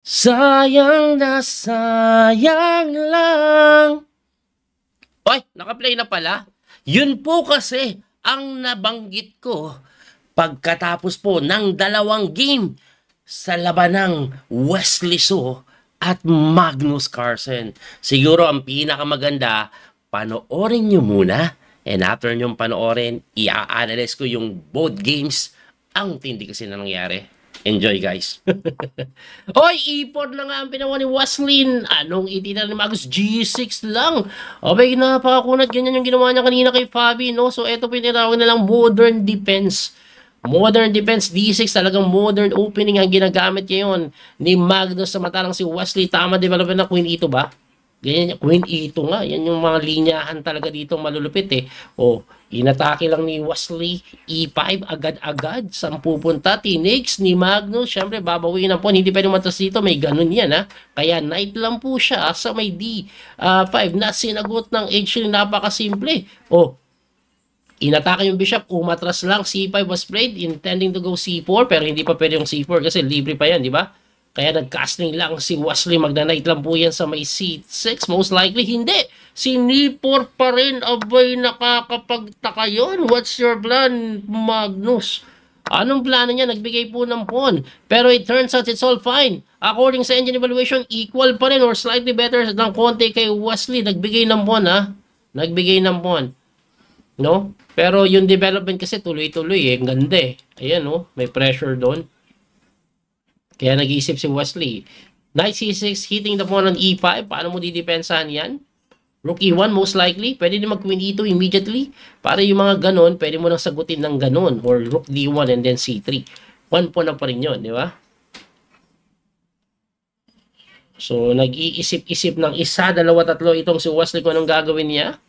Sayang na sayang lang. Oy, naka-play na pala. Yun po kasi ang nabanggit ko pagkatapos po ng dalawang game sa labanang Wesley So at Magnus Carlsen. Siguro ang pinakamaganda, panoorin nyo muna. And after nyong panoorin, i-analyze ko yung both games. Ang tindi kasi na nangyari. Enjoy, guys. Hoy, ipod na nga ang pinawa ni Waslin. Anong itina ni Magus? G6 lang. Abay, napakakunat. Ganyan yung ginawa niya kanina kay Fabi, no? So, eto pinatawag na lang modern defense. Modern defense D6, talagang modern opening ang ginagamit ngayon ni Magnus, samantalang si Wesley, tama development na Queen E2 ba? Ganyan, Queen E2 nga, yan yung mga linyahan talaga dito malulupit eh. O, inatake lang ni Wesley, E5, agad-agad, saan pupunta, tinakes ni Magnus, syempre babawiin ang pawn, hindi pwede matras dito, may ganun yan ha. Kaya knight lang po siya sa may D5 na sinagot ng H3, napakasimple. O, inatake yung bishop, umatras lang, C5 was played, intending to go C4, pero hindi pa pwede yung C4 kasi libre pa yan, di ba? Kaya nag-casting lang si Wesley, magna-knight lang po yan sa may C6, most likely hindi. Si Nipor pa rin, abay nakakapagtaka yun. What's your plan, Magnus? Anong plano niya? Nagbigay po ng pawn. Pero it turns out it's all fine. According sa engine evaluation, equal pa rin or slightly better ng konti kay Wesley. Nagbigay ng pawn ha. Nagbigay ng pawn. No? Pero yung development kasi tuloy-tuloy eh. Ang ganda eh. Ayan no, may pressure doon. Kaya nag-iisip si Wesley. Knight C6 hitting the pawn on E5. Paano mo didepensahan yan? Rook E1 most likely. Pwede din mag-Queen E2 immediately. Para yung mga ganon, pwede mo nang sagutin ng ganon. Or Rook D1 and then C3. One pawn na pa rin yun, di ba? So, nag-iisip-isip ng isa, dalawa, tatlo itong si Wesley kung anong gagawin niya.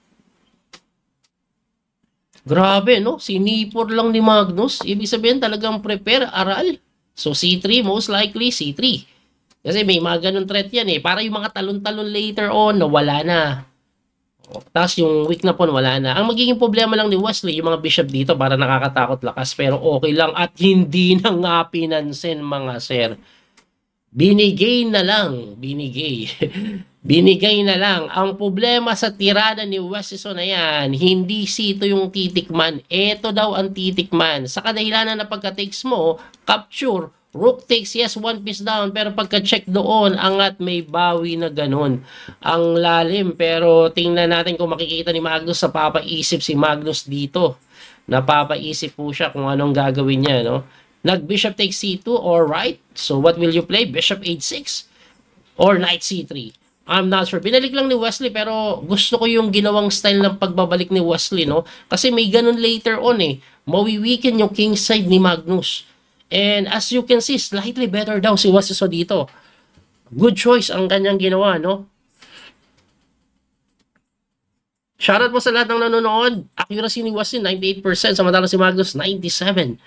Grabe, no? Sinipor lang ni Magnus. Ibig sabihin talagang prepare, aral. So, C3, most likely, C3. Kasi may mga ganun threat yan eh. Para yung mga talon-talon later on, nawala na. Tapos yung weak na pawn, wala na. Ang magiging problema lang ni Wesley, yung mga bishop dito, para nakakatakot lakas. Pero okay lang at hindi na nga pinansin, mga sir. Binigay na lang. Binigay. Binigay na lang. Ang problema sa tirada ni Wesley na yan, hindi sito yung titikman. Ito daw ang titikman. Sa kadahilanan na pagka-takes mo, capture, rook takes, yes, one piece down. Pero pagka-check doon, angat may bawi na ganun. Ang lalim. Pero tingnan natin kung makikita ni Magnus sa papaisip si Magnus dito. Napapaisip po siya kung anong gagawin niya, no? Nag-bishop takes C2 or right. So what will you play? Bishop H6 or knight C3? I'm not sure. Binalik lang ni Wesley pero gusto ko yung ginawang style ng pagbabalik ni Wesley, no? Kasi may ganun later on eh. Mawiweaken yung king side ni Magnus. And as you can see, slightly better daw si Wesley so dito. Good choice ang kanyang ginawa, no? Shoutout po sa lahat ng nanonood. Accuracy ni Wesley, 98%. Samantalang si Magnus, 97%.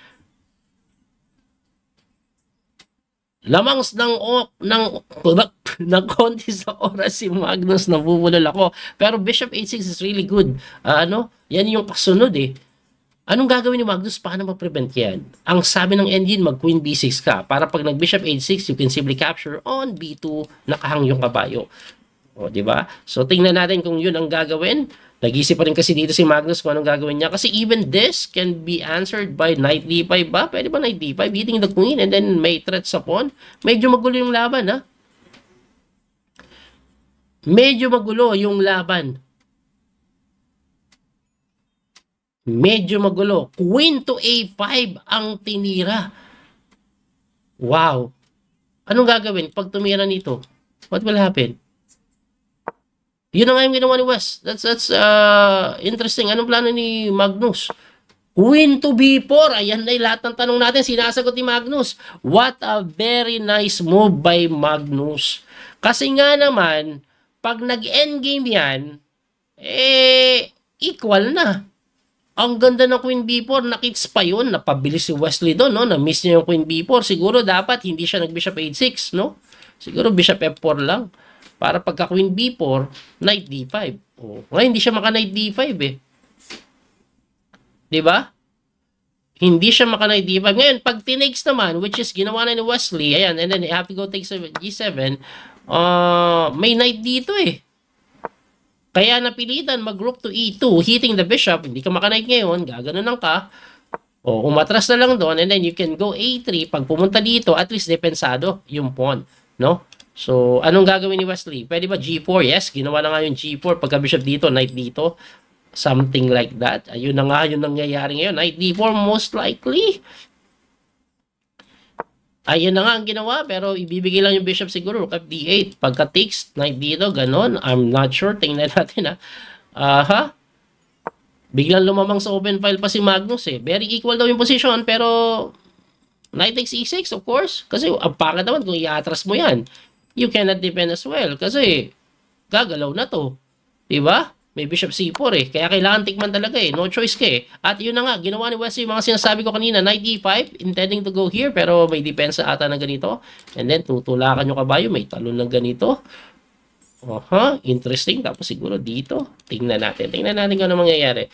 Lamang ng konti sa oras si Magnus, nabubulol ako. Pero Bishop H6 is really good. Yan yung kasunod eh. Anong gagawin ni Magnus? Paano ma-prevent yan? Ang sabi ng engine, mag-Queen B6 ka. Para pag nag-Bishop H6, you can simply capture on B2, nakahang yung kabayo. O, di ba? So, tingnan natin kung yun ang gagawin. Nag-isip pa rin kasi dito si Magnus kung anong gagawin niya. Kasi even this can be answered by knight d5 ba? Pwede ba knight d5? Hitting the queen and then may threat sa pawn? Medyo magulo yung laban, ha? Medyo magulo yung laban. Medyo magulo. Queen to a5 ang tinira. Wow. Anong gagawin pag tumira nito? What will happen? Yun na nga yung ginawa ni West. That's interesting. Anong plano ni Magnus? Queen to B4. Ayan na lahat ng tanong natin. Sinasagot ni Magnus. What a very nice move by Magnus. Kasi nga naman, pag nag-endgame yan, equal na. Ang ganda ng Queen B4. Nakits pa yun. Napabilis si Wesley doon. No? Na-miss niya yung Queen B4. Siguro dapat hindi siya nag-Bishop H6. No? Siguro Bishop F4 lang. Para pagka Queen B4, Knight D5. Oh, ngayon hindi siya maka Knight D5 eh. 'Di ba? Hindi siya maka-knight d5. Ngayon, pag tinex naman, which is ginawa na ni Wesley, ayan, and then you have to go take g7, may knight dito eh. Kaya napilitan mag-rook to e2, hitting the bishop, hindi ka maka-knight ngayon, gaganunan ka, o umatras na lang doon, and then you can go a3, pag pumunta dito, at least depensado yung pawn, no? So, anong gagawin ni Wesley? Pwede ba g4? Yes, ginawa na nga yung g4, pagka bishop dito, knight dito, something like that. Ayun na nga yung nangyayari ngayon. Knight d4 most likely. Ayun na nga ang ginawa, pero ibibigay lang yung bishop siguro. Rook f d8. Pagka takes, knight dito, ganon. I'm not sure. Tingnan natin ha. Biglang lumamang sa open file pa si Magnus eh. Very equal daw yung position, pero knight takes e6 of course. Kasi ang pangit naman kung i-atras mo yan. You cannot defend as well. Kasi gagalaw na to. Diba? May bishop c4 eh. Kaya kailangan tikman talaga eh. No choice ka eh. At yun na nga, ginawa ni Wesley yung mga sinasabi ko kanina, knight d5, intending to go here, pero may depensa ata na ganito. And then, tutulakan yung kabayo, may talon ng ganito. Interesting. Tapos siguro dito. Tingnan natin. Tingnan natin kung ano mangyayari.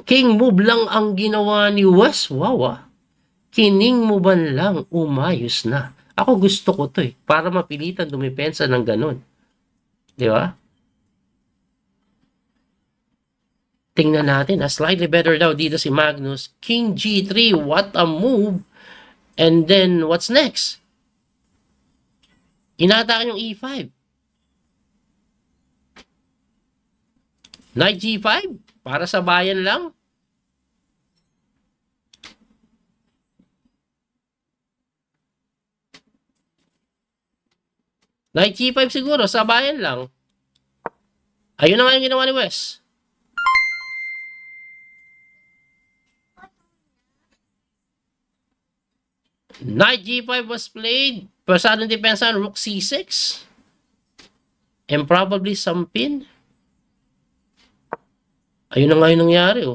King move lang ang ginawa ni Wes. Wow Kining mo ba lang umayos na? Ako gusto ko to eh. Para mapilitan dumipensa ng ganun. Di ba? Tingnan natin. Slightly better daw dito si Magnus. King G3. What a move. And then, what's next? Inatakan yung E5. Knight G5. Para sa bayan lang. Knight G5 siguro. Sa bayan lang. Ayun na nga yung ginawa ni Wes. Knight G5 was played. Pasadong depensa on Rook C6. And probably some pin. Ayun na nga yung nangyari.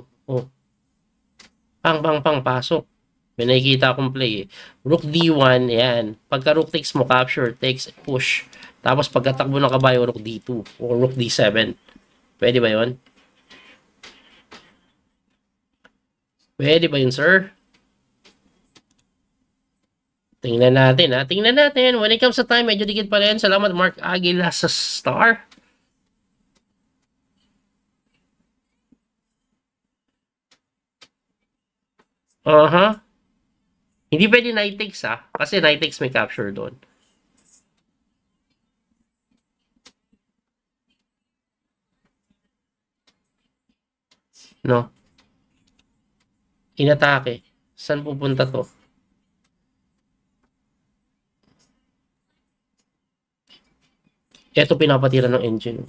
Pang, pasok. May nakikita akong play eh. Rook D1, yan. Pagka Rook takes mo, capture, takes, push. Tapos pagkatakbo ng kabayo, Rook D2 o Rook D7. Pwede ba yun? Pwede ba yun, sir? Tingnan natin, ha? Tingnan natin. When it comes to time, medyo dikit pa rin. Salamat, Mark Aguila sa star. Hindi pwede knight takes, ha? Kasi knight takes may capture doon. No? Inatake. Saan pupunta to? Ito pinapatira ng engine.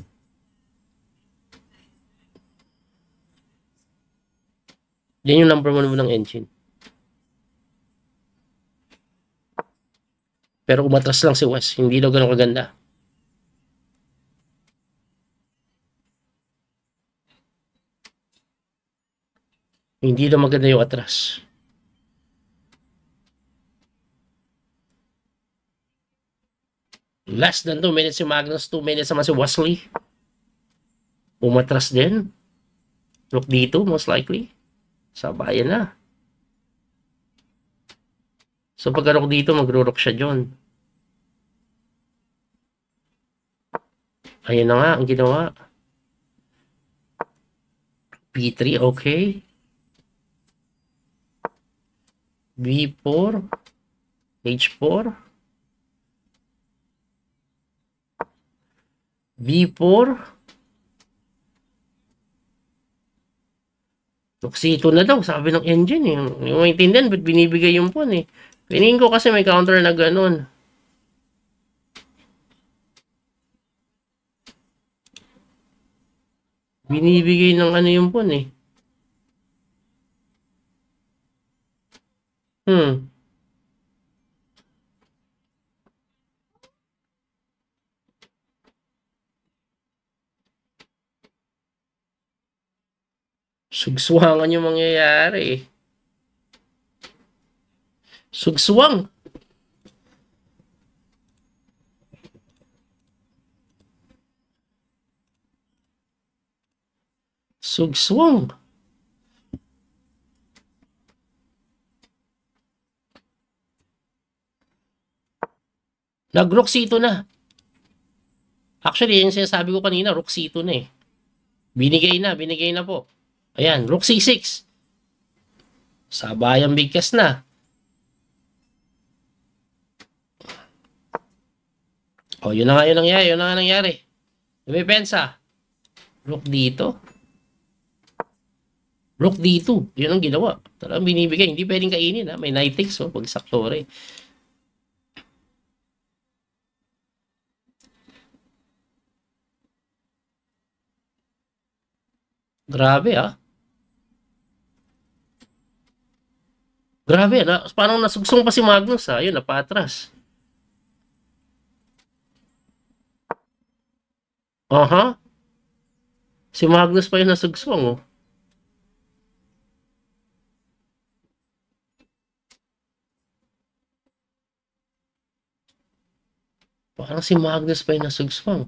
Yan yung number 1 mo ng engine. Pero umatras lang si Wes. Hindi daw ganun kaganda. Hindi daw maganda yung atras. Less than 2 minutes si Magnus. 2 minutes naman si Wesley. Umatras din. Rook dito, most likely. Sabayan na. So pagka rook dito, magro-rook siya dyan. Ayun na nga, ang ginawa. P3, okay. B4. H4. B4. Tuxito na daw, sabi ng engine eh. Yung maintindihan, ba't binibigay yung pawn eh. Pining ko kasi may counter na ganun. Binibigay ng ano yung pawn eh. Sugswangan yung mangyayari. Sugswang. Sugswang. Nag-rook C2 na. Actually, yung sinasabi ko kanina, rook C2 na eh. Binigay na po. Ayan, rook C6. Sabayang bigkas na. O, yun na nga nangyari. Dumipensa. Rook dito. Rook dito. Yun ang ginawa. Talagang binibigay. Hindi pwedeng kainin ha. May knight takes oh. Pag saktore. Grabe ah. Grabe na. Parang nasugsong pa si Magnus ha. Yun, napatras. Aha. Si Magnus pa yung nasugsong oh. Parang si Magnus pa yung nasugswang.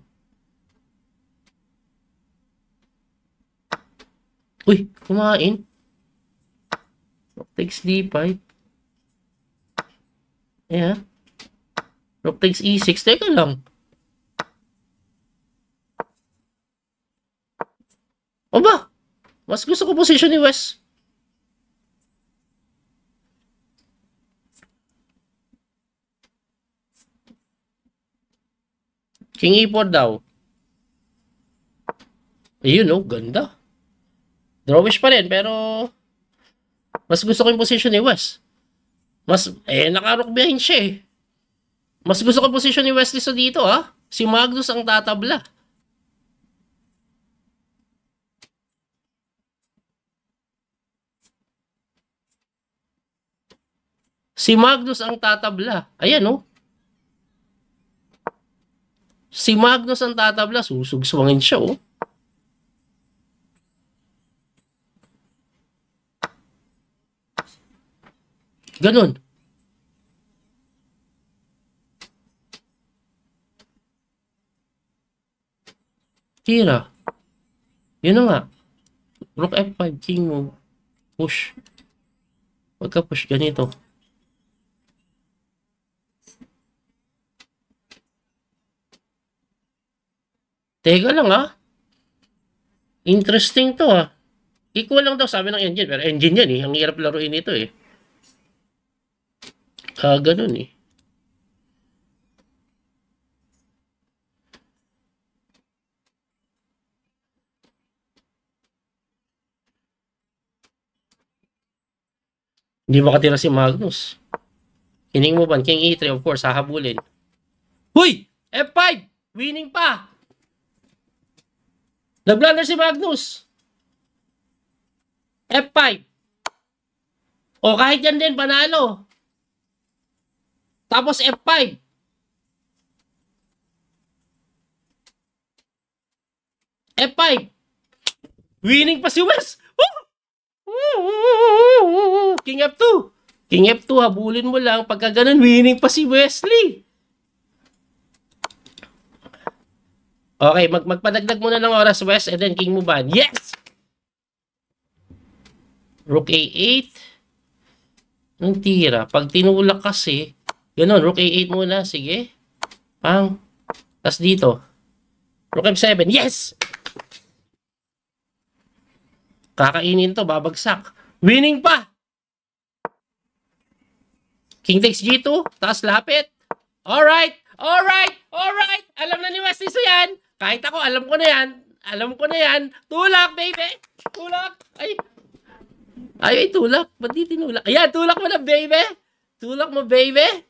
Uy, kumain. Rook takes D5. Yeah. Rook takes E6. Teka lang. O ba? Mas gusto ko position ni West. King E4 daw. Ayun oh, ganda. Drawish pa rin, pero mas gusto ko yung position ni West. Naka-rook behind siya eh. Mas gusto ko yung position ni Wesley sa dito ha. Si Magnus ang tatabla. Si Magnus ang tatabla. Ayan oh. Si Magnus ang tatabla. Susugswangin siya oh. Ganon. Tira. Yun na nga. Rook F5. King move. Push. Pagka-push ganito. Teka lang ah. Interesting to ah. Equal lang daw sabi ng engine. Pero engine yan eh. Ang hirap laruin ito eh. Ganun eh. Hindi makatira si Magnus. Kining mo ba? King E3 of course. Hahabulin. Huy! F5! Winning pa! Nag-blunder si Magnus. F5. O kahit yan din, panalo. Tapos F5. F5. Winning pa si West. King F2. King F2, habulin mo lang. Pagka ganun, winning pa si Wesley. Okay, magpadagdag muna ng oras, West, and then King mo ban. Yes! Rook A8. Anong tira? Pag tinulak kasi, ganun, Rook A8 muna. Sige. Pang. Tapos dito. Rook F7. Yes! Kakainin to, babagsak. Winning pa! King takes G2. Tapos lapit. Alright! Alam na ni Wesley so yan. Kahit ako, alam ko na yan. Tulak, baby! Tulak! Ay, tulak. Ba't di tinulak? Ayan, tulak mo na, baby! Tulak mo, baby!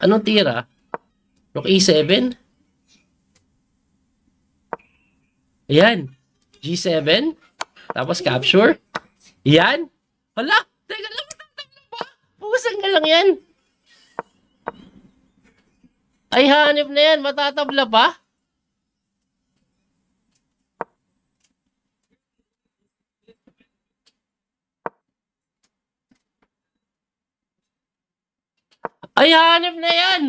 Anong tira? Rook E7? Ayan. G7? Tapos capture? Ayan. Hala! Teka lang, matatabla ba? Pusan ka lang yan. Ay, hanip na yan. Matatabla pa? Ay, hanip na yan.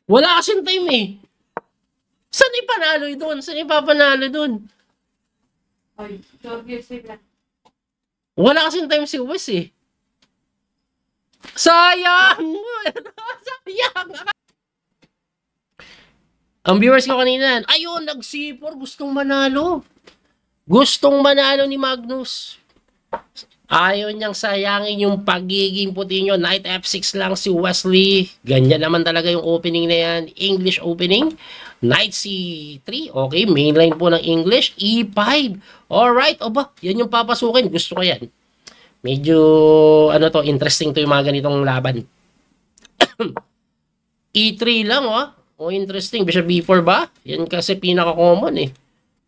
Wala kasing time eh. Saan ipanalo? papanalo doon? Saan ipapanalo doon? Ay, sorry, sila. Wala kasing time si Wes eh. Sayang! Sayang! Ang viewers ko kanina, ayun, nag-C4, gustong manalo. Gustong manalo ni Magnus. Ayaw niyang sayangin yung pagiging puti nyo. Knight F6 lang si Wesley. Ganyan naman talaga yung opening na yan. English opening. Knight C3. Okay, mainline po ng English. E5. Alright, oba, yan yung papasukin. Gusto ko yan. Medyo, interesting to yung mga ganitong laban. E3 lang, oh. Oh, interesting. Bishop B4 ba? Yan kasi pinaka-common eh.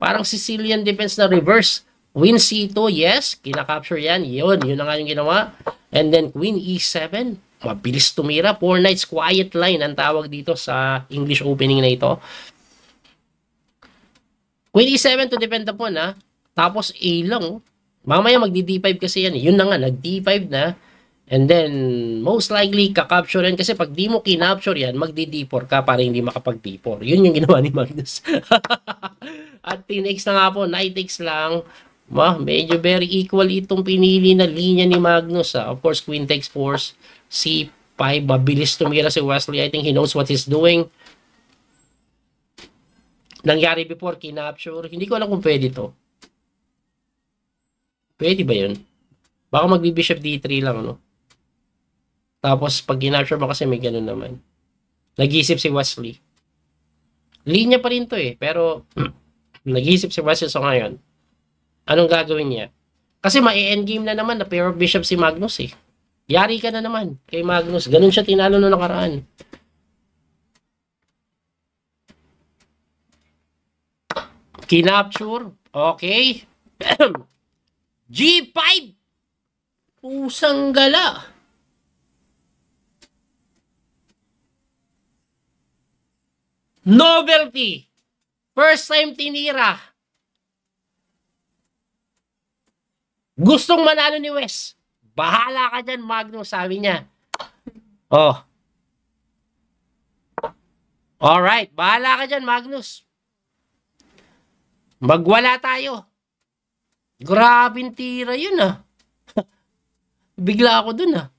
Parang Sicilian defense na reverse. Queen C2, yes. Kina-capture yan. Yun na nga yung ginawa. And then Queen E7. Mabilis tumira. 4 knights quiet line ang tawag dito sa English opening na ito. Queen E7 to defend the pawn, ha. Tapos A lang. Mamaya magdi-D5 kasi yan. Yun na nga, nag-D5 na. And then, most likely, kakapture yan. Kasi pag di mo kinapture yan, magdi-D4 ka para hindi makapag-D4. Yun yung ginawa ni Magnus. At tinex na nga po, knight takes lang. Medyo very equal itong pinili na linya ni Magnus. Of course, queen takes force. C5, mabilis tumira si Wesley. I think he knows what he's doing. Nangyari before, kinapture. Hindi ko alam kung pwede to. Pwede ba yun? Baka magbi-bishop D3 lang, no? Tapos, pag kinapture mo kasi may ganun naman. Nag-isip si Wesley. Linya pa rin to eh. Pero, nag-isip si Wesley. So ngayon, anong gagawin niya? Kasi ma-endgame na naman na pair of bishop si Magnus eh. Yari ka na naman kay Magnus. Ganun siya tinalo noong nakaraan. Kinapture. Okay. G5. Pusang gala. Novelty. First time tinira. Gustong manalo ni Wes. Bahala ka dyan, Magnus, sabi niya. Oh. Alright, bahala ka dyan, Magnus. Magwala tayo. Grabing tira yun ah. Bigla ako dun ah.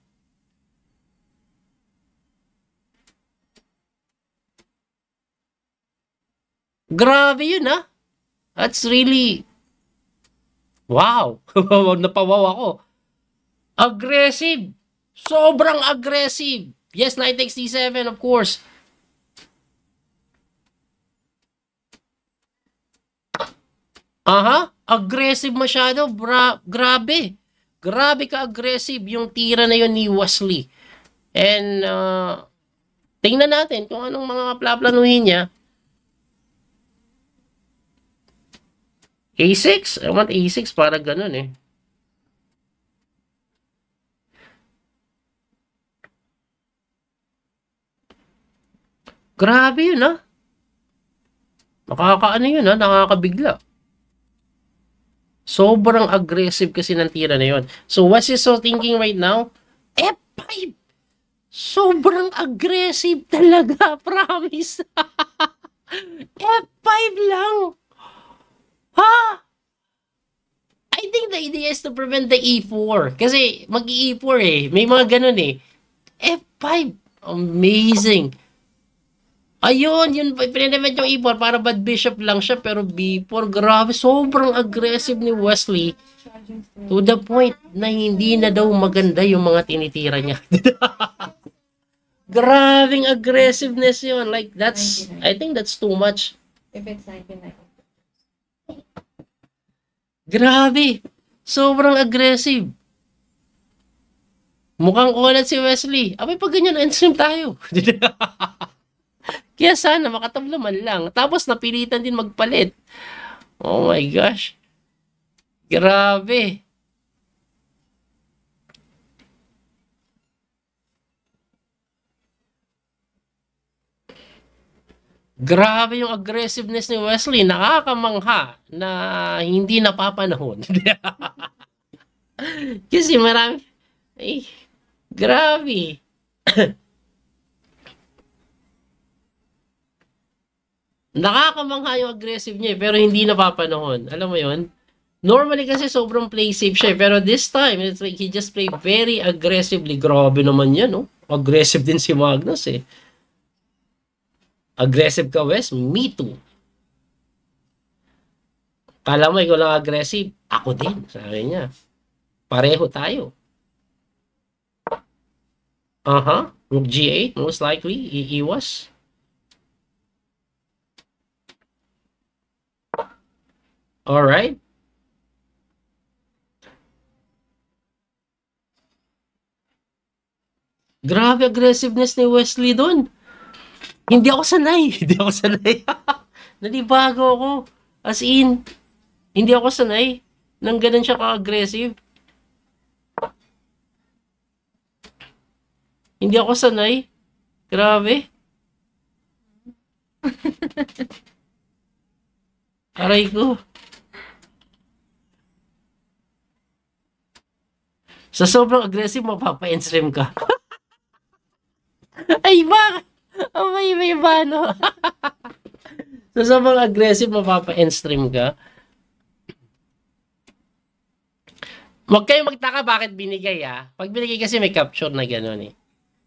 Grabe yun ah. That's really... Wow. Napawaw ako. Aggressive. Sobrang aggressive. Yes, knight takes D7, of course. Aha. Aggressive masyado. Grabe. Grabe ka-aggressive yung tira na yun ni Wesley. And, tingnan natin kung anong mga plaplanuhin niya. A6? I want A6 para ganun eh. Grabe yun ah. Nakakaano yun ah, nakakabigla. Sobrang aggressive kasi ng tira na yun. So what's he so thinking right now? F5! Sobrang aggressive talaga, promise. F5 lang. Ha? I think the idea is to prevent the E4. Kasi mag-E4 eh. May mga ganun eh. F5. Amazing. Ayun, yun. Pinrevent yung E4 para bad bishop lang siya. Pero B4, grabe. Sobrang aggressive ni Wesley. To the point na hindi na daw maganda yung mga tinitira niya. Grabing aggressiveness yun. Like, that's, I think that's too much. If it's 99. Grabe. Sobrang aggressive. Mukhang ulat si Wesley. Abay, pag ganyan, end-stream tayo. Kaya sana, makatabla man lang. Tapos, napilitan din magpalit. Oh my gosh. Grabe. Grabe yung aggressiveness ni Wesley. Nakakamangha na hindi napapanahon. Kasi marami... Ay, grabe. Nakakamangha yung aggressive niya pero hindi napapanahon. Alam mo yon? Normally kasi sobrang play safe siya pero this time, it's like he just played very aggressively. Grabe naman yan, no? Aggressive din si Magnus, eh. Aggressive ka, Wes? Me too. Kala mo ikaw lang aggressive? Ako din, sabi niya. Pareho tayo. Rook G8, most likely, iiwas. Alright. Grabe aggressiveness ni Wesley doon. Hindi ako sanay. Hindi ako sanay. Nalibago ako. As in, hindi ako sanay nang ganun siya ka-aggressive. Hindi ako sanay. Grabe. Aray ko. Sa sobrang aggressive, mapapa-enstream ka. Ay, ba? Oh, may ba, no? Sa sobrang aggressive, mapapa-enstream ka. Huwag kayong magtaka bakit binigay, ah. Pag binigay kasi may capture na gano'n, eh.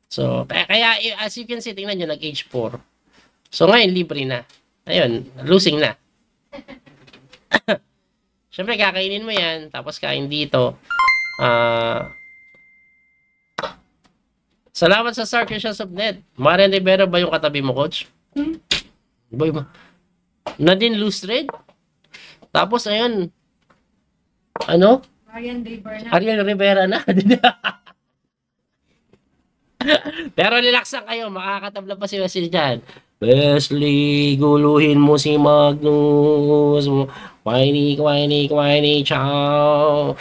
So, kaya as you can see, tingnan nyo, nag-H4. So, ngayon, libre na. Ayun, losing na. Siyempre, kakainin mo yan, tapos kain dito. Salamat sa Star Christians of Net. Marian Rivera ba yung katabi mo, coach? Boy ba? Nadine Lustred? Tapos, ayun. Ano? Ariel Rivera na. Pero relax lang kayo. Makakatabla pa si Wesley dyan. Wesley, guluhin mo si Magnus. Whiny, ciao.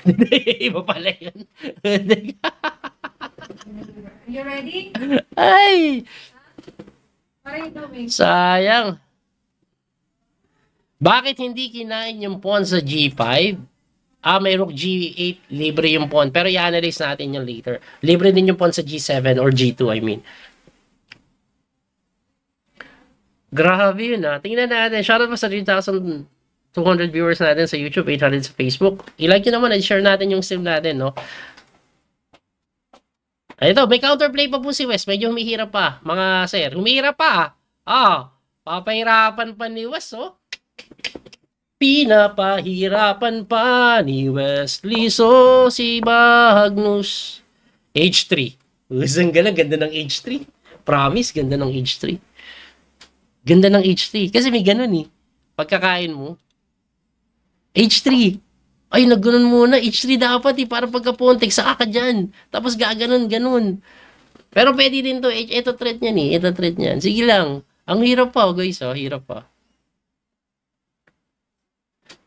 Iba pala yun. You ready? Ay! What are you doing? Sayang. Bakit hindi kinain yung pawn sa G5? May rook G8, libre yung pawn. Pero i-analyze natin yung later. Libre din yung pawn sa G7 or G2, I mean. Grabe yun, ah. Tingnan natin. Shoutout pa sa 3,200 viewers natin sa YouTube, 800 sa Facebook. I-like nyo naman at share natin yung stream natin, no? Ito, may counterplay pa po si Wes. Medyo humihirap pa, mga sir. Humihirap pa, papahirapan pa ni Wes, oh. Pinapahirapan pa ni Wesley so si Magnus. H3. Ang ganda ng H3. Promise, ganda ng H3. Ganda ng H3. Kasi may ganun, eh. Pagkakain mo. H3. Ay, nagganon muna. H3 dapat, eh. Para pagkapuntik, saka ka dyan. Tapos gaganon, ganun. Pero pwede din to. Ito threat niyan, eh. Ito threat niyan. Sige lang. Ang hirap pa, guys, oh. Hirap pa.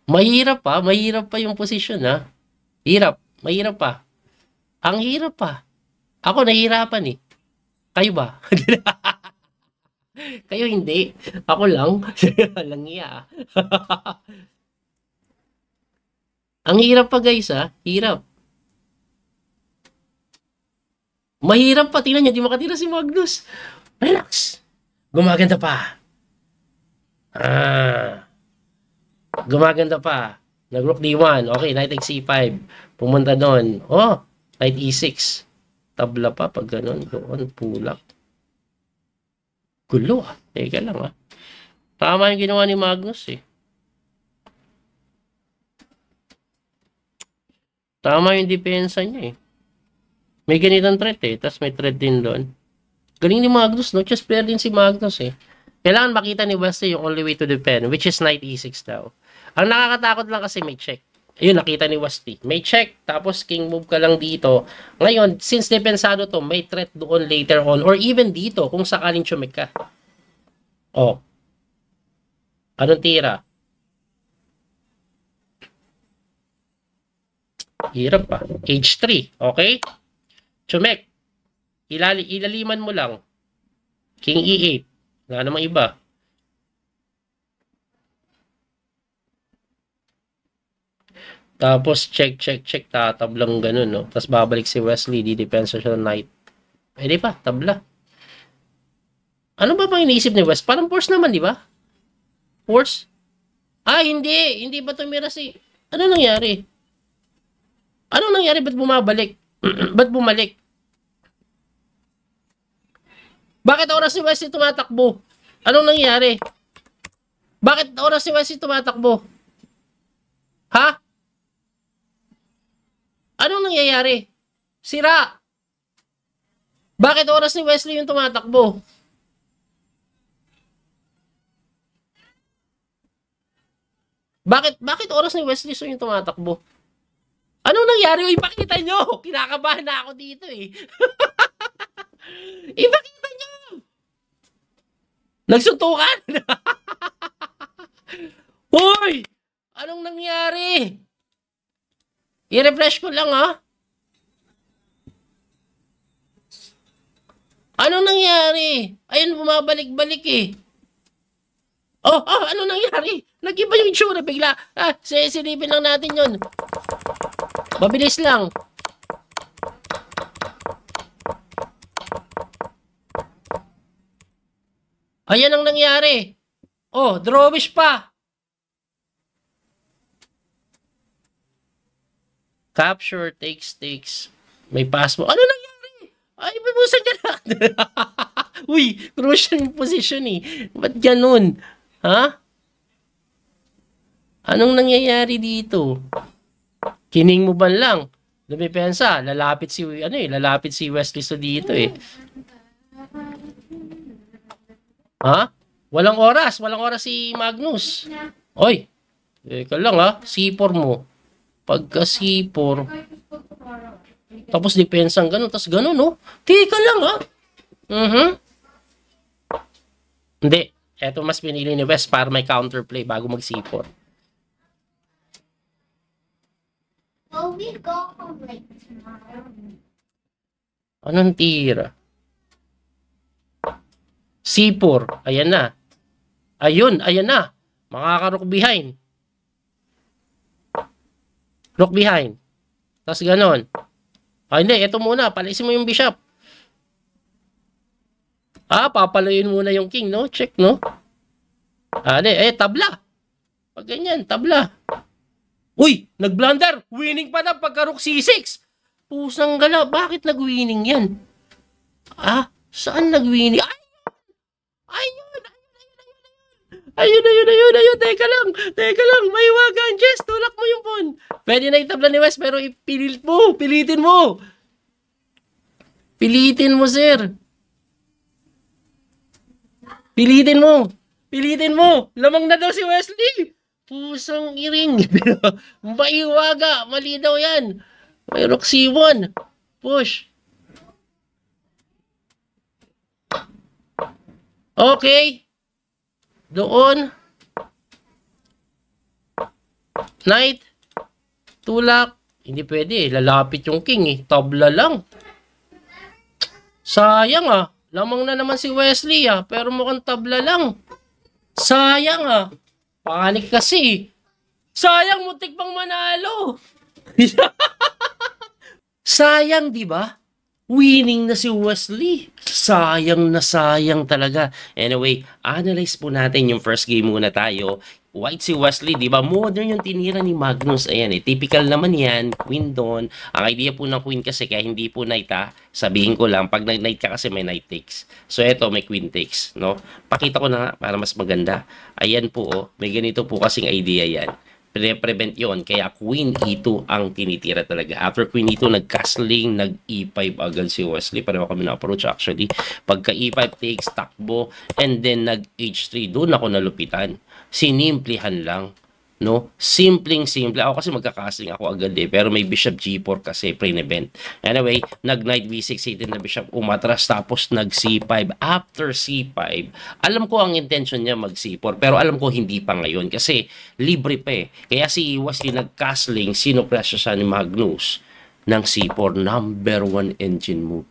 Mahirap pa yung position, ha. Mahirap pa. Ang hirap pa. Ako nahihirapan, eh. Kayo ba? Kayo hindi. Ako lang. Lang iya. Ang hirap pa, guys, ha. Hirap. Mahirap pa. Tingnan nyo, di makatira si Magnus. Relax. Gumaganda pa. Gumaganda pa. Nag-rook D1. Okay, knight takes C5. Pumunta doon. Oh, knight E6. Tabla pa pag ganun. Doon, pulak. Gulo, ah. Teka lang, ah. Tama yung ginawa ni Magnus, eh. Tama yung depensa niya, eh. May ganitong threat, eh. Tapos may threat din doon. Galing ni Magnus, no? Just player din si Magnus, eh. Kailangan makita ni Wesley yung only way to defend, which is knight E6 daw. Ang nakakatakot lang kasi may check. Ayun, nakita ni Wesley. May check, tapos king move ka lang dito. Ngayon, since depensado to, may threat doon later on, or even dito, kung sakaling chumik ka. Oh. Anong tira? Hirap pa. H3, okay? Chumik. Ilaliman mo lang. King E8. Wala namang iba. Tapos check, tatablang ganun, no? Tapos babalik si Wesley, di-depensa siya ng knight. Pwede pa, tabla. Ano ba bang iniisip ni West? Parang force naman, di ba? Force? Ah, hindi. Hindi ba tumira si... Ano nangyari? Ano nangyari? Ba't bumabalik? Ba't bumalik? Bakit oras si Wesley tumatakbo? Anong nangyari? Bakit oras si Wesley tumatakbo? Ha? Anong nangyayari? Sira! Bakit oras ni Wesley yung tumatakbo? Bakit oras ni Wesley so yung tumatakbo? Anong nangyari? Ipakita nyo! Kinakabahan na ako dito eh. Ipakita nyo! Nagsuntukan! Hoy! Anong nangyari? I-refresh ko lang ha. Anong nangyari? Ayun, bumabalik-balik eh. Ano nangyari? Nag-iba yung itsura bigla. Silipin lang natin yun. Mabilis lang. Ayan ang nangyari. Drawish pa. Capture, takes. May pass mo. Ano nangyari? Ay, bibusan ka na. Uy, crucial position eh. Ba't ganun? Ha? Anong nangyayari dito? Kining mo ba lang? Dumipensa, lalapit si Wesley so dito eh. Ha? Walang oras si Magnus. Oy, teka lang ha, C4 mo. Pagka C4, tapos dipensang ganun, tapos ganun no? Teka lang ha. Hindi. Eto mas pinili ni West para may counterplay bago mag C4. Well, we go home like tomorrow. Anong tira? C4. Ayan na. Ayan na. Makaka-rook behind. Rook behind. Tapos ganon. Hindi. Ito muna. Palisin mo yung bishop. Papalayin muna yung king, no? Check, no? Tabla. Pag ganyan, tabla. Uy, nag-blunder. Winning pa na pagka rook C6. Pusang gala. Bakit nag-winning yan? Saan nag-winning? Ayun. Teka lang. May wagan. Jess, tulak mo yung pawn. Pwede na itabla ni West, pero pilitin mo. Pilitin mo, sir. Pilitin mo. Lamang na daw si Wesley. Pusang iring. Maiwaga. Mali daw yan. May rook C1. Push. Okay. Doon. Knight. Tulak. Hindi pwede. Lalapit yung king eh. Tabla lang. Sayang Lamang na naman si Wesley pero mukhang tabla lang. Sayang Panik kasi. Sayang, muntik pang manalo. Sayang, di ba? Winning na si Wesley. Sayang na sayang talaga. Anyway, analyze po natin yung first game muna tayo. White si Wesley, di ba? Modern yung tinira ni Magnus. Ayan typical naman yan. Queen doon. Ang idea po ng queen kasi kaya hindi po knight sabihin ko lang, pag knight ka kasi may knight takes. So eto, may queen takes, no? Pakita ko na nga para mas maganda. Ayan po, may ganito po kasing idea yan. Pre-prevent yon, kaya queen e2 ang tinitira talaga. After queen e2, nag-castling, nag-e5 agad si Wesley. Pareho kami na-approach actually. Pagka e5 takes, takbo, and then nag-h3, doon ako nalupitan. Sinimplihan lang, no? Simple. Ako kasi magka-castling ako agad pero may bishop g4 kasi pre-event. Anyway, nag-knight b6, hitin na bishop, umatras, tapos nag-c5. After c5, alam ko ang intention niya mag-c4, pero alam ko hindi pa ngayon kasi libre pa Kaya si Wesley nag-castling, sinopress siya ni Magnus ng c4, number 1 engine move.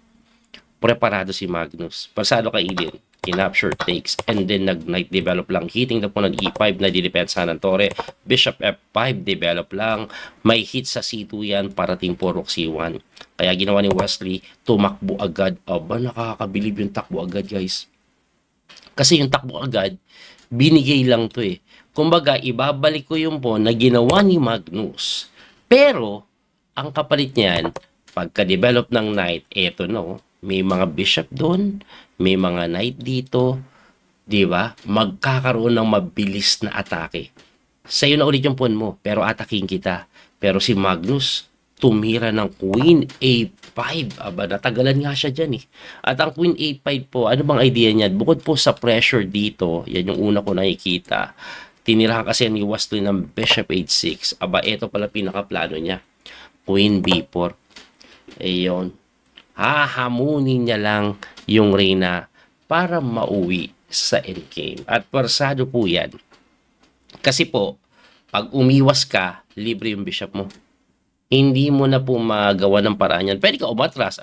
Preparado si Magnus. Pasado kay Eden. Capture takes, and then nag-knight develop lang, hitting na po ng e5 na didepensa ng tore, bishop f5 develop lang, may hit sa c2 yan, parating po rook c1. Kaya ginawa ni Wesley, tumakbo agad. Nakakabilib yung takbo agad, guys. Kasi yung takbo agad, binigay lang to Kumbaga, ibabalik ko yung pawn na ginawa ni Magnus. Pero, ang kapalit niyan, pagka-develop ng knight, eto no, may mga bishop doon, may mga knight dito, di ba? Magkakaroon ng mabilis na atake. Sa'yo na ulit yung pawn mo, pero ataking kita. Pero si Magnus, tumira ng Queen A5. Aba, natagalan nga siya dyan eh. At ang Queen A5 po, ano bang idea niya? Bukod po sa pressure dito, yan yung una ko nakikita. Tinirahan kasi ni Wesley ng Bishop H6. Aba, ito pala pinakaplano niya. Queen B4. Ayun. Hahamunin niya lang yung reyna para mauwi sa endgame. At persado po yan. Kasi po, pag umiwas ka, libre yung bishop mo. Hindi mo na po magawa ng paraan yan. Pwede ka umatras.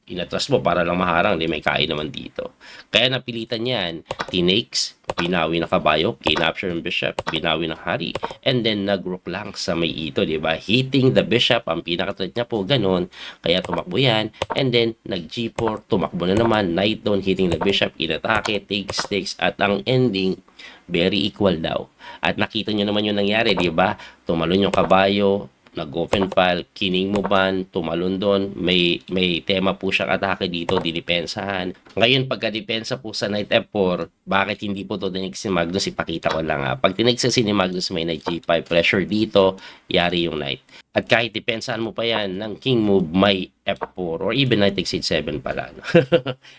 Inatras mo para lang maharang. Di may kain naman dito. Kaya napilitan yan. Tinakes, binawi na kabayo, kinapture yung bishop, binawi ng hari, and then nag-rook lang sa may ito, di ba? Hitting the bishop, ang pinaka-threat niya po, ganun. Kaya tumakbo yan. And then, nag-G4, tumakbo na naman, knight down, hitting the bishop, inatake, takes, at ang ending, very equal daw. At nakita nyo naman yung nangyari, di ba? Tumalon yung kabayo, nag-open file, kining mo ban, tumalon doon, may tema po siyang atake dito, dinipensahan. Ngayon, pagka-depensa po sa knight F4, bakit hindi po to dinig si Magnus? Ipakita ko lang ha. Pag tinig sa si Magnus, may knight G5, pressure dito, yari yung knight. At kahit depensahan mo pa yan ng king move, may F4 or even knight takes H7 pala. No?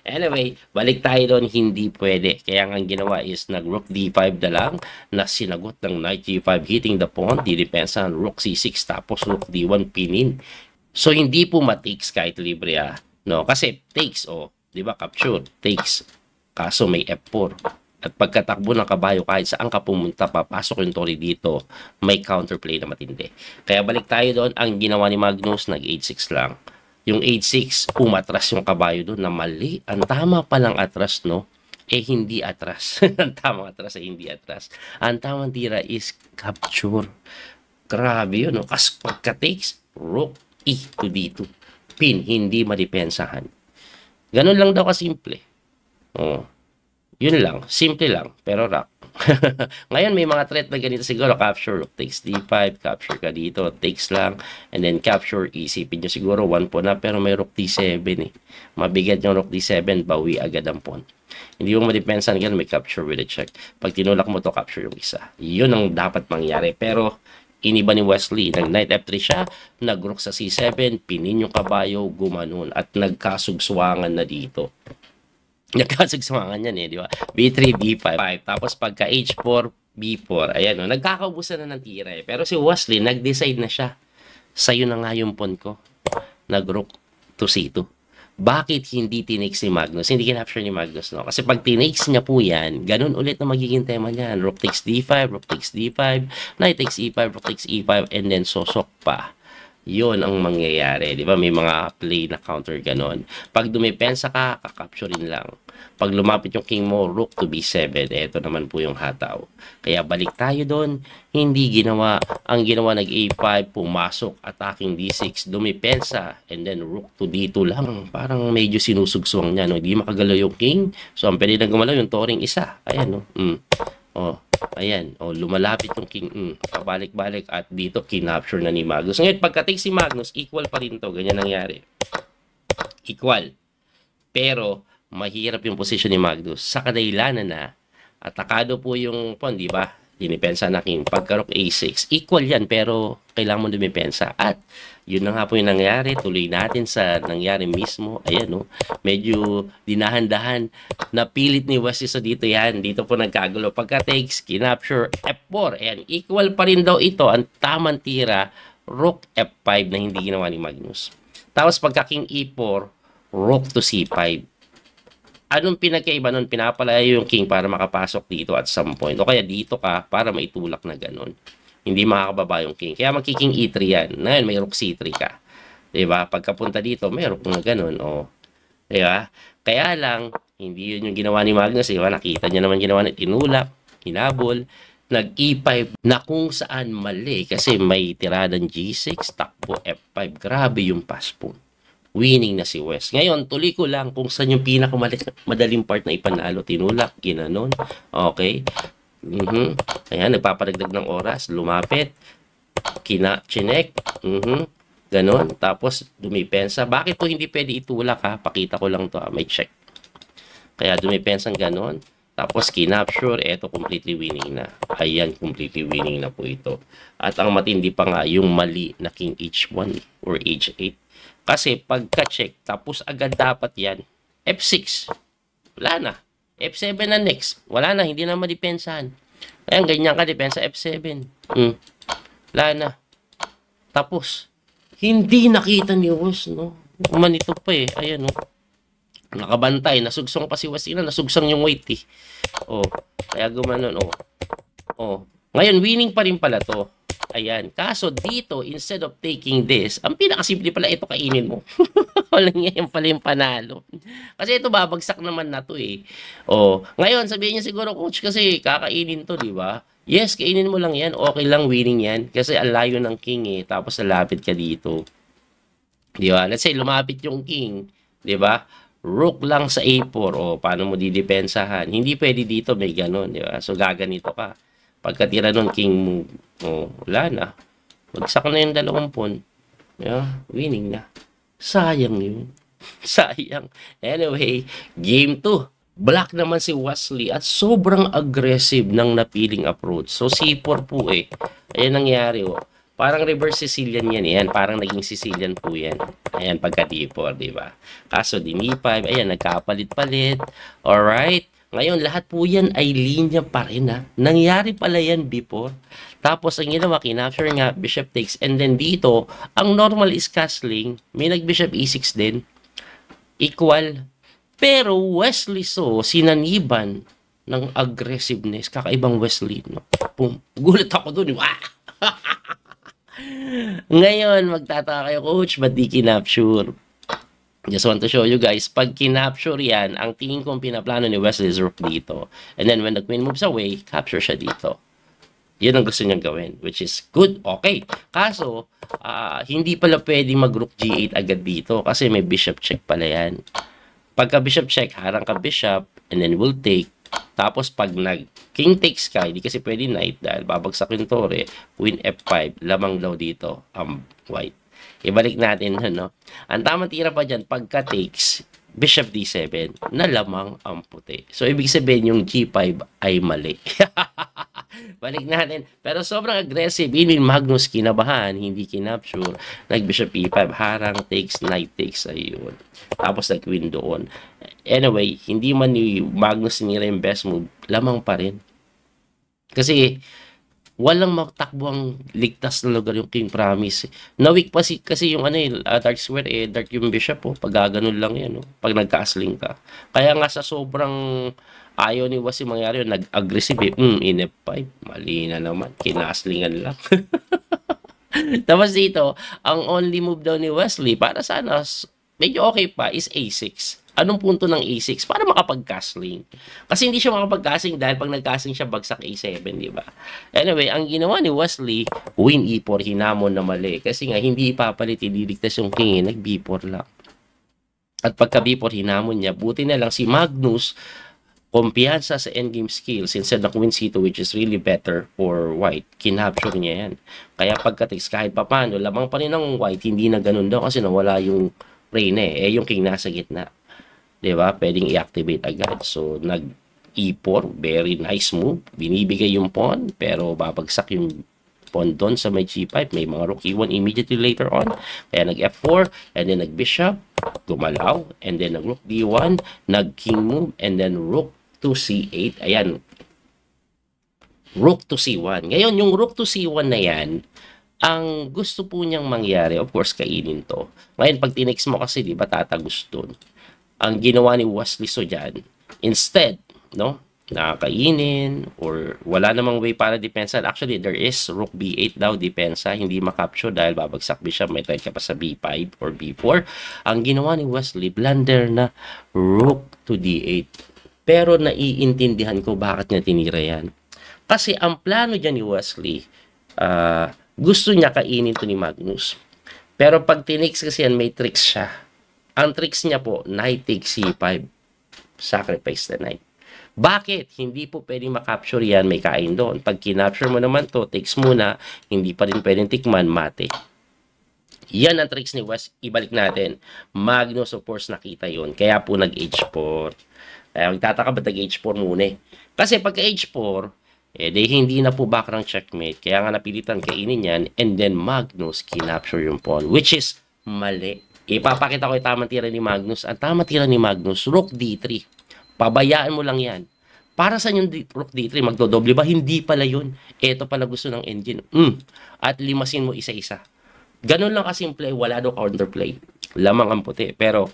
Anyway, balik tayo doon, hindi pwede. Kaya ang ginawa is nag-rook D5 na lang, na sinagot ng knight G5 hitting the pawn, didepensahan rook C6 tapos rook D1 pinin. So hindi po matakes kahit libre no? Kasi takes, di ba, capture, takes. Kaso may F4. At pagkatakbo ng kabayo, kahit saan ka pumunta, papasok yung tori dito, may counterplay na matindi. Kaya balik tayo doon, ang ginawa ni Magnus, nag-H6 lang. Yung H6, umatras yung kabayo doon na mali. Ang tama palang atras, no? Hindi atras. Ang tamang atras ay hindi atras. Ang tamang tira is capture. Grabe yun, no? Kasi pagka-takes, rook E to D2. Pin, hindi madipensahan. Ganun lang daw kasimple. Yun lang, simple lang, pero rock. Ngayon may mga threat na ganito siguro, capture, rook takes D5, capture ka dito, takes lang, and then capture, isipin nyo siguro, 1 pawn na, pero may rook D7 eh. Mabigat yung rook D7, bawi agad ang pawn. Hindi mo madipensan ganun, may capture with a check. Pag tinulak mo to, capture yung isa. Yun ang dapat mangyari, pero iniba ni Wesley, nag-knight F3 siya, nag-rook sa C7, pinin yung kabayo, gumanon, at nagkasugsuwangan na dito. Nagkasagsamangan yan di ba? B3, B5. Tapos pagka H4, B4. Ayan, no? Nagkakaubusan na ng tira Pero si Wesley, nag-decide na siya. Sa'yo na nga yung pawn ko. Nag-rook to C2. Bakit hindi tinakes ni Magnus? Hindi kinapture ni Magnus, no? Kasi pag tinakes niya po yan, ganun ulit na magiging tema niyan. Rook takes D5, rook takes D5, knight takes E5, rook takes E5, and then sosok pa. Yun ang mangyayari, di ba? May mga play na counter ganon. Pag dumipensa ka, kakapturein lang. Pag lumapit yung king mo, rook to B7. Ito naman po yung hataw. Kaya balik tayo doon. Hindi ginawa. Ang ginawa, nag-A5, pumasok, attacking D6, dumipensa, and then rook to D2 lang. Parang medyo sinusugsuang niya, no? Hindi makagalaw yung king. So, ang pwede na gumalaw yung toring isa. Ayan, no? Ayan, lumalapit yung king, pabalik-balik, at dito kinapture na ni Magnus. Ngayon, pagka-take si Magnus, equal pa rin to. Ganyan nangyari. Equal. Pero, mahirap yung position ni Magnus. Sa kadailanan na, atakado po yung pawn, di ba? Dinipensa na king. Pagka rook A6, equal yan, pero kailangan mo dumipensa. At, yun na nga po yung nangyari. Tuloy natin sa nangyari mismo. Ayan, no? Medyo dinahan-dahan. Napilit ni Wesley sa dito yan. Dito po nagkagulo. Pagka takes, kinapture, F4. Ayan, equal pa rin daw ito. Ang tamang tira, rook F5 na hindi ginawa ni Magnus. Tapos pagka king E4, rook to C5. Anong pinagkaiba nun? Pinapalayo yung king para makapasok dito at some point. O kaya dito ka para maitulak na ganun. Hindi makakababa yung king. Kaya magkiking E3 yan. Ngayon, may rook C3 ka. Diba? Pagkapunta dito, may rook na ganun. Diba? Kaya lang, hindi yun yung ginawa ni Magnus. Diba? Nakita niya naman ginawa niya. Tinulak, hinabol, nag-E5 na kung saan mali. Kasi may tiradang G6, takbo F5. Grabe yung pass pawn. Winning na si West. Ngayon, tuloy ko lang kung saan yung pinakamadaling part na ipanalo. Tinulak, ginanon. Okay. Ayan, nagpapadagdag ng oras. Lumapit. Chinek. Ganon. Tapos, dumipensa. Bakit to hindi pwede itulak ha? Pakita ko lang to ha. May check. Kaya dumipensang ganon. Tapos, kinapture. Eto, completely winning na. Ayan, completely winning na po ito. At ang matindi pa nga, yung mali na King H1 or H8. Kasi, pagka-check, tapos agad dapat yan. F6. Wala na. F7 na next. Wala na, hindi na madipensahan. Ayan, ganyan ka, depensa F7. Wala na. Tapos, hindi nakita ni Wes, no? Manito pa eh. Ayan, no? Nakabantay. Nasugsong pa si Wes. Nasugsong yung weight eh. Oh, kaya gumanon, oh. Oh. Ngayon, winning pa rin pala to. Ayan. Kaso dito, instead of taking this, ang pinakasimple pala ito kainin mo. Walang yan pala yung panalo. Kasi ito babagsak naman na to eh. Oh, ngayon sabihin niya siguro, coach, kasi kakainin to, di ba? Yes, kainin mo lang yan. Okay lang, winning yan. Kasi ang layo ng king eh. Tapos lalapit ka dito. Di ba? Let's say lumapit yung king, di ba? Rook lang sa A4, o paano mo didepensahan? Hindi pwede dito, may ganun, di ba? So, gaganito ka. Pagkatira nun, king move, wala na. Bagsak na yung 2 pawn. Yeah, winning na. Sayang yun. Sayang. Anyway, game 2. Black naman si Wesley at sobrang aggressive ng napiling approach. So, C4 po eh. Ayan nangyari, oh. Parang reverse Sicilian yan. Ayan, parang naging Sicilian po yan. Ayan, pagka D4, di ba? Kaso, din E5. Ayan, nagkapalit-palit. Alright. Ngayon, lahat po yan ay linya pa rin, ha? Nangyari pala yan before. Tapos, ang ginawa, kinapture nga, bishop takes. And then dito, ang normal is castling. May nag-bishop E6 din. Equal. Pero, Wesley sinaniban ng aggressiveness. Kakaibang Wesley, no? Boom. Gulat ako dun. Wah! Ngayon, magtataka kayo, coach, ba't di kinapture? Just want to show you guys, pag kinapture yan, ang tingin kong pinaplano ni Wesley is rook dito. And then when the queen moves away, capture siya dito. Yun ang gusto niyang gawin, which is good, okay. Kaso, hindi pala pwedeng mag-rook G8 agad dito kasi may bishop check pala yan. Pagka bishop check, harang ka bishop, and then we'll take. Tapos pag king takes ka, hindi kasi pwede knight dahil babagsak yung tore, queen F5, lamang daw dito ang white. Ibalik natin, no? Ang tamang tira pa dyan, pagka takes, bishop D7, na lamang ang puti. So, ibig sabihin yung G5 ay mali. Balik natin. Pero sobrang aggressive. Yun yung Magnus kinabahan, hindi kinapture. Nag-bishop E5, harang takes, knight takes, ayun. Tapos nag-queen doon. Anyway, hindi man ni Magnus sinira yung best move, lamang pa rin. Kasi, walang matakbo ang ligtas na lugar yung King Promise. Na-weak pa kasi yung dark square, dark yung bishop, pag gaganon lang yan, pag nagka-asling ka. Kaya nga sa sobrang ayaw ni Wesley mangyari yun, nag-aggressive, in F5, mali na naman, kinaslingan lang. Tapos dito, ang only move daw ni Wesley, para sana, medyo okay pa, is A6. Anong punto ng A6? Para makapag-castling. Kasi hindi siya makapag-castling dahil pag nag-castling siya, bagsak A7, di ba? Anyway, ang ginawa ni Wesley, win E4, hinamon na mali. Kasi nga, hindi ipapalit, ililigtas yung king, nag-B4 lang. At pagka B4, hinamon niya, buti na lang si Magnus, kumpiyansa sa endgame skills instead ng queen C2, which is really better for white, kinapture niya yan. Kaya pagka-takes, kahit papano, lamang pa rin ng white, hindi na ganun daw kasi nawala yung reyna yung king nasa gitna. Diba? Pwedeng i-activate agad. So, nag-E4, very nice move. Binibigay yung pawn, pero babagsak yung pawn doon sa may G5. May mga rook E1 immediately later on. Kaya nag-F4, and then nag-bishop, gumalaw, and then nag-rook D1, nag-king move, and then rook to C8. Ayan. Rook to C1. Ngayon, yung rook to C1 na yan, ang gusto po niyang mangyari, of course, kainin to. Ngayon, pag tinex mo kasi, di ba, tatagos doon. Ang ginawa ni Wesley dyan, instead, no, nakakainin, or wala namang way para depensa. Actually, there is rook B8 daw, depensa, hindi makapture dahil babagsak bishop, may try ka pa sa B5 or B4. Ang ginawa ni Wesley, blunder na rook to D8. Pero naiintindihan ko bakit niya tinira yan. Kasi ang plano dyan ni Wesley, gusto niya kainin to ni Magnus. Pero pag tinix kasi yan, may tricks siya. Ang tricks niya po, knight takes C5. Sacrifice the knight. Bakit? Hindi po pwedeng makapture yan, may kain doon. Pag kinapture mo naman to, takes muna, hindi pa rin pwedeng tikman, mate. Yan ang tricks ni Wes. Ibalik natin. Magnus, of course, nakita yun. Kaya po nag-H4. Kaya magtataka ba't nag-H4 muna eh. Kasi pagka H4, hindi na po background checkmate. Kaya nga napilitan kainin yan. And then Magnus, kinapture yung pawn. Which is mali. Ipapakita ko yung tamang tira ni Magnus. Ang tamang tira ni Magnus, Rook D3. Pabayaan mo lang yan. Para sa yung Rook D3, magdodoble ba? Hindi pala yun. Ito pala gusto ng engine. At limasin mo isa-isa. Ganun lang kasimple, wala daw counterplay. Lamang ang puti. Pero,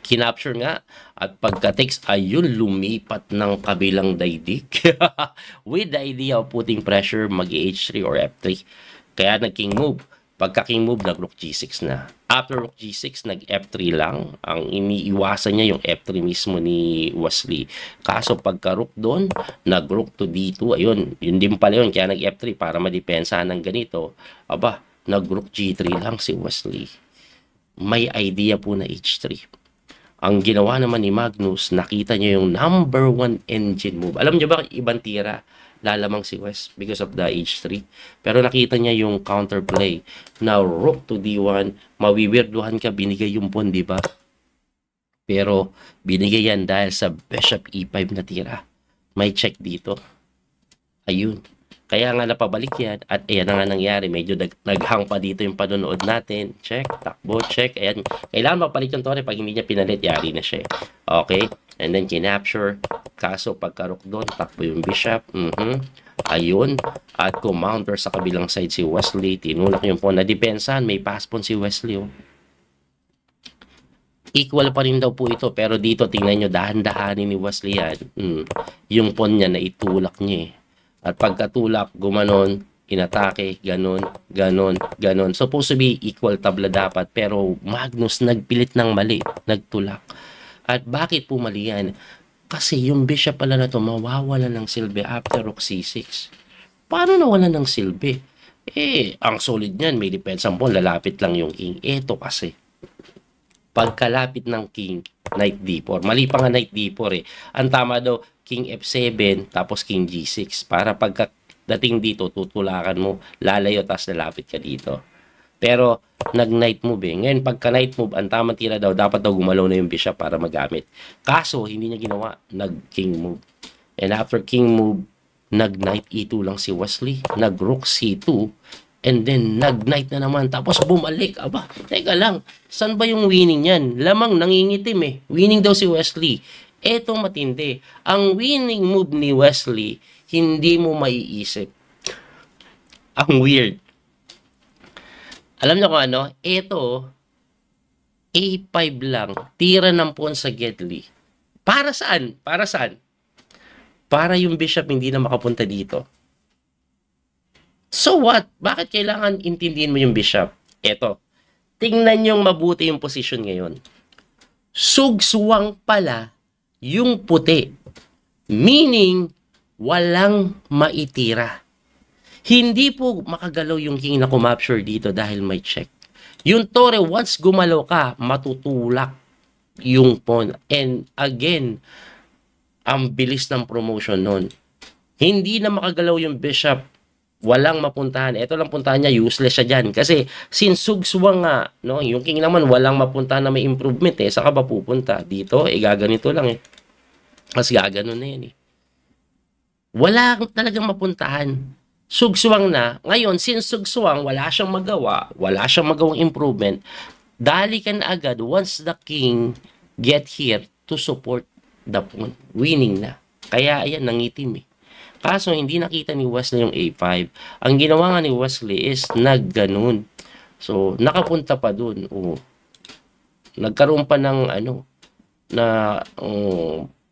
kinapture nga. At pagka-takes, ayun, lumipat ng kabilang daigdig. With the idea of putting pressure, mag-H3 or F3. Kaya nag-king move. Pagka-king move, nag-rook G6 na. After rook G6, nag-F3 lang. Ang iniiwasan niya yung F3 mismo ni Wesley. Kaso pagka-rook doon, nag-rook to D2. Ayun, yun din pala yun. Kaya nag-F3 para madepensahan ng ganito. Aba, nag-rook G3 lang si Wesley. May idea po na H3. Ang ginawa naman ni Magnus, nakita niya yung number 1 engine move. Alam niyo ba, ibang tira, lalamang si Wes because of the H3. Pero nakita niya yung counterplay. Now, rook to D1, mawiwirduhan ka, binigay yung pawn, di ba? Pero, binigay yan dahil sa bishop E5 na tira. May check dito. Ayun. Kaya nga napabalik yan at ayan na nga nangyari. Medyo naghang pa dito yung panonood natin. Check, takbo, check. Ayan. Kailangan mapalit yung tore. Pag hindi niya pinalit, yari na siya. Okay? And then kinapture. Kaso pagka-rook doon, takbo yung bishop. Ayun. At kumounter sa kabilang side si Wesley. Tinulak yung pawn na depensahan. May pass pawn si Wesley. Oh. Equal pa rin daw po ito. Pero dito, tingnan nyo, dahan-dahanin ni Wesley yan. Yung pawn niya na itulak niya eh. At pagkatulak, gumanon, inatake, ganon, ganon, ganon. Supposed to be equal tabla dapat. Pero Magnus nagpilit ng mali, nagtulak. At bakit po mali yan? Kasi yung bishop pala na to mawawala ng silbi after rook C6. Paano nawala ng silbi? Ang solid niyan, may depensa po, lalapit lang yung king. Ito kasi, pagkalapit ng king, knight D4. Mali pa nga knight D4 eh. Ang tama daw, king F7, tapos king G6. Para pagdating dito, tutulakan mo, lalayo, tapos lalapit ka dito. Pero, nag-knight move eh. Ngayon, pagka-knight move, ang tamang tira daw, dapat daw gumalaw na yung bishop para magamit. Kaso, hindi niya ginawa, nag-king move. And after king move, nag-knight E2 lang si Wesley, nag-rook C2, and then nag-knight na naman, tapos bumalik. Aba, teka lang, saan ba yung winning yan? Lamang nangingitim eh. Winning daw si Wesley. Eto matindi. Ang winning move ni Wesley, hindi mo maiisip. Ang weird. Alam niyo kung ano? Eto, A5 lang. Tira ng pawn sa Gedli. Para saan? Para saan? Para yung bishop hindi na makapunta dito. So what? Bakit kailangan intindihin mo yung bishop? Eto. Tingnan yung mabuti yung position ngayon. Sugsuwang pala yung puti. Meaning, walang maitira. Hindi po makagalaw yung king na kumapture dito dahil may check. Yung tore, once gumalaw ka, matutulak yung pawn. And again, ang bilis ng promotion nun. Hindi na makagalaw yung bishop, walang mapuntahan. Ito lang puntahan niya, useless siya dyan. Kasi since sugsuwang nga, no, yung king naman walang mapuntahan na may improvement eh. Saan ka ba pupunta? Dito, gaganito lang eh. Mas gaganon na yan eh. Wala talagang mapuntahan. Sugsuwang na. Ngayon, since sugsuwang, wala siyang magawa, wala siyang magawang improvement, dali ka na agad once the king get here to support the pawn. Winning na. Kaya ayan, nangitim eh. Kaso hindi nakita ni Wesley yung A5. Ang ginawa nga ni Wesley is nagganon. So, nakapunta pa dun. Nagkaroon pa ng ano, na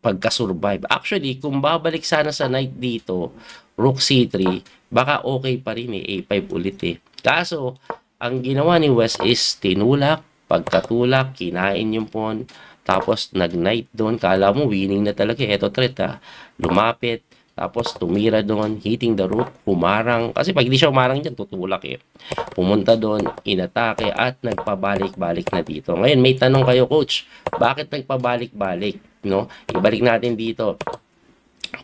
pagka-survive. Actually, kung babalik sana sa knight dito, rook C3, baka okay pa rin eh, A5 ulit eh. Kaso, ang ginawa ni Wes is tinulak, pagkatulak, kinain yung pawn, tapos nag-knight doon, kala mo winning na talaga, eto threat ha, lumapit, tapos tumira doon, hitting the rook, humarang, kasi pag hindi siya humarang dyan, tutulak eh. Pumunta doon, inatake, at nagpabalik-balik na dito. Ngayon, may tanong kayo, coach, bakit nagpabalik-balik? No? Ibalik natin dito.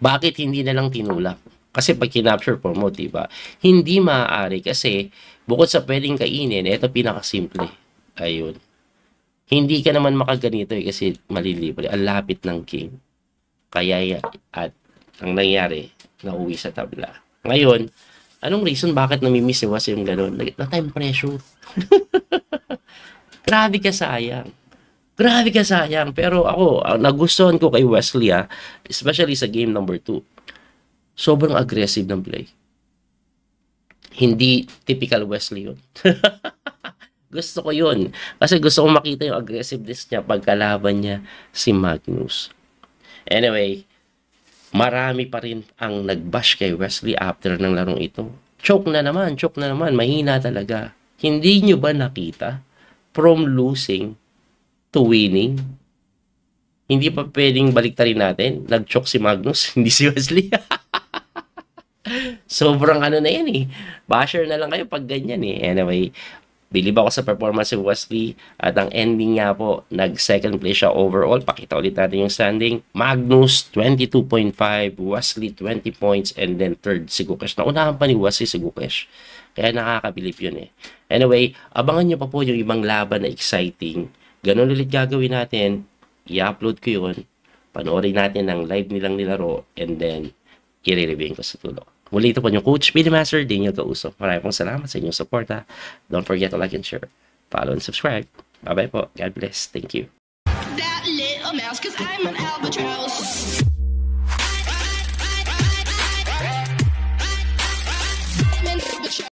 Bakit hindi na lang tinulak? Kasi pag kinapture po mo, diba, hindi maaari kasi bukod sa pwedeng kainin, ito pinakasimple. Ayun. Hindi ka naman makaganito kasi malilibre. Ang lapit ng king. Kaya at ang nangyari, nauwi sa tabla. Ngayon, anong reason bakit namimiss ni Was yung gano'n? Na time pressure. Grabe ka sayang. Grabe ka sayang. Pero ako, nagustuhan ko kay Wesley especially sa game number 2. Sobrang aggressive ng play. Hindi typical Wesley yun. Gusto ko yun. Kasi gusto ko makita yung aggressiveness niya pagkalaban niya si Magnus. Anyway, marami pa rin ang nagbash kay Wesley after ng larong ito. Choke na naman. Mahina talaga. Hindi nyo ba nakita? From losing to winning, hindi pa pwedeng baliktarin natin. Nag-choke si Magnus, hindi si Wesley. Sobrang ano na yan eh. Basher na lang kayo pag ganyan eh. Anyway, believe ako sa performance ni Wesley at ang ending nga po, nag-second place siya overall. Pakita ulit natin yung standing. Magnus, 22.5. Wesley, 20 points. And then third, si Gukesh. Naunahan pa ni Wesley si Gukesh. Kaya nakakabilib yun eh. Anyway, abangan nyo pa po yung ibang laban na exciting. Ganun ulit gagawin natin. I-upload ko yun. Panoorin natin ang live nilang nilaro. And then, i-review ko sa tulo. Muli ito po yung Coach Speedy Master, Daniel Causo. Maraming pong salamat sa inyong support Don't forget to like and share. Follow and subscribe. Bye-bye po. God bless. Thank you. That little mouse, 'cause I'm an albatross.